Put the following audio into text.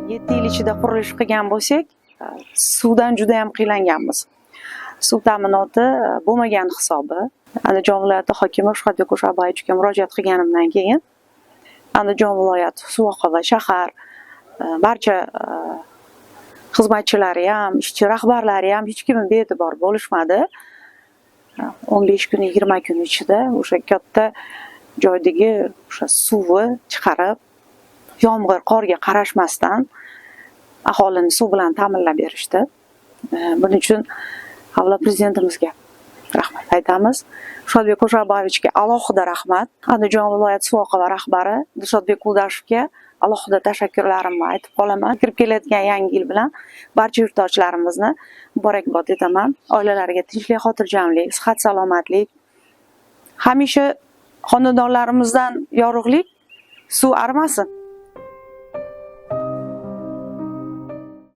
7 yil ichida qurilish qilgan bo'lsak, suvdan juda ham qiynalganmiz. Suv ta'minoti bo'lmagan hisobi. Andijon viloyati hokimi Shuhratbek Kusherbayevga murojaat qilganimdan keyin Andijon viloyati suv oqimi shahar barcha xizmatchilari ham, ishchi rahbarlari ham hech kim bee'tibor bo'lishmadi. 15 kun, 20 kun ichida o'sha katta joydagi o'sha suvni chiqarib, yomg'ir, qorga qarashmasdan aholini suv bilan ta'minlab berishdi. Buning uchun avvalo prezidentimizga rahmat aytamiz. Shuhratbek Kusherbayevga alohida rahmat. Andijon viloyati suv oqimi rahbari Dilshodbek Kuldashevga alohida tashakkurlarimni aytib qolaman. Kirib kelayotgan yangi yil bilan barcha yurtdoshlarimizni muborakbod etaman. Oilalariga tinchlik, xotirjamlik, sihat, salomatlik, hamisha xonadonlarimizdan yorug'lik, suv arimasin.